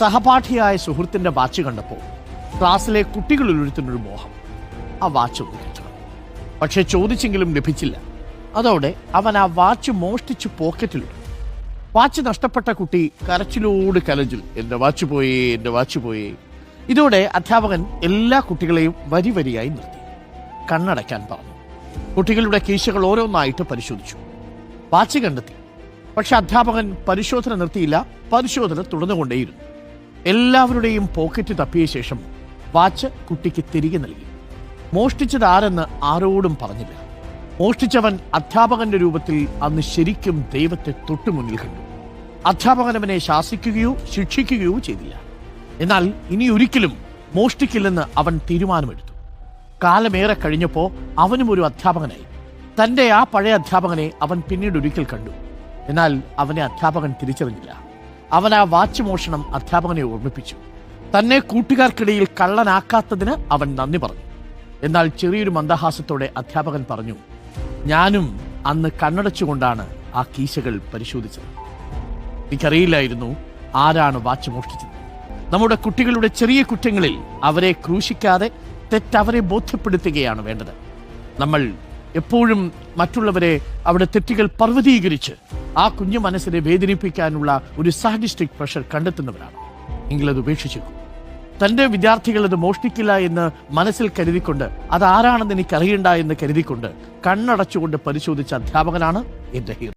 സഹപാഠിയായ സുഹൃത്തിന്റെ വാച്ച് കണ്ടപ്പോൾ ക്ലാസ്സിലെ കുട്ടികളിൽ ഒരുത്തിനൊരു മോഹം, ആ വാച്ച് ഒന്ന് കിട്ടണം. പക്ഷെ ചോദിച്ചെങ്കിലും ലഭിച്ചില്ല. അതോടെ അവൻ ആ വാച്ച് മോഷ്ടിച്ച് പോക്കറ്റിലിട്ടു. വാച്ച് നഷ്ടപ്പെട്ട കുട്ടി കരച്ചിലോട് കലജിൽ, എന്റെ വാച്ച് പോയേ, എന്റെ വാച്ച് പോയേ. ഇതോടെ അധ്യാപകൻ എല്ലാ കുട്ടികളെയും വരി വരിയായി നിർത്തി. കണ്ണടയ്ക്കാൻ പറഞ്ഞു. കുട്ടികളുടെ കീശകൾ ഓരോന്നായിട്ട് പരിശോധിച്ചു. വാച്ച് കണ്ടെത്തി. പക്ഷെ അധ്യാപകൻ പരിശോധന നിർത്തിയില്ല. പരിശോധന തുടർന്നുകൊണ്ടേയിരുന്നു. എല്ലാവരുടെയും പോക്കറ്റ് തപ്പിയ ശേഷം വാച്ച് കുട്ടിക്ക് തിരികെ നൽകി. മോഷ്ടിച്ചത് ആരെന്ന് ആരോടും പറഞ്ഞില്ല. മോഷ്ടിച്ചവൻ അധ്യാപകന്റെ രൂപത്തിൽ അന്ന് ശരിക്കും ദൈവത്തെ തൊട്ടുമുന്നിൽ കണ്ടു. അധ്യാപകൻ അവനെ ശാസിക്കുകയോ ശിക്ഷിക്കുകയോ ചെയ്തില്ല. എന്നാൽ ഇനി ഒരിക്കലും മോഷ്ടിക്കില്ലെന്ന് അവൻ തീരുമാനമെടുത്തു. കാലമേറെ കഴിഞ്ഞപ്പോൾ അവനും ഒരു അധ്യാപകനായി. തന്റെ ആ പഴയ അധ്യാപകനെ അവൻ പിന്നീട് ഒരിക്കൽ കണ്ടു. എന്നാൽ അവനെ അധ്യാപകൻ തിരിച്ചറിഞ്ഞില്ല. അവൻ ആ വാച്ച് മോഷണം അധ്യാപകനെ ഓർമ്മിപ്പിച്ചു. തന്നെ കൂട്ടുകാർക്കിടയിൽ കള്ളനാക്കാത്തതിന് അവൻ നന്ദി പറഞ്ഞു. എന്നാൽ ചെറിയൊരു മന്ദഹാസത്തോടെ അധ്യാപകൻ പറഞ്ഞു, ഞാനും അന്ന് കണ്ണടച്ചുകൊണ്ടാണ് ആ കീശകൾ പരിശോധിച്ചത്. എനിക്കറിയില്ലായിരുന്നു ആരാണ് വാച്ച് മോഷ്ടിച്ചത്. നമ്മുടെ കുട്ടികളുടെ ചെറിയ കുറ്റങ്ങളിൽ അവരെ ക്രൂശിക്കാതെ തെറ്റവരെ ബോധ്യപ്പെടുത്തുകയാണ് വേണ്ടത്. നമ്മൾ എപ്പോഴും മറ്റുള്ളവരെ അവിടെ തെറ്റുകൾ പർവ്വതീകരിച്ച് ആ കുഞ്ഞു മനസ്സിനെ വേദനിപ്പിക്കാനുള്ള ഒരു സാഡിസ്റ്റിക് പ്രഷർ കണ്ടെത്തുന്നവരാണ്. എങ്കിലത് ഉപേക്ഷിച്ചു. തന്റെ വിദ്യാർത്ഥികൾ അത് മോഷ്ടിക്കില്ല എന്ന് മനസ്സിൽ കരുതിക്കൊണ്ട്, അതാരാണെന്ന് എനിക്കറിയണ്ട എന്ന് കരുതിക്കൊണ്ട് കണ്ണടച്ചുകൊണ്ട് പരിശോധിച്ച അധ്യാപകനാണ് എന്റെ ഹീറോ.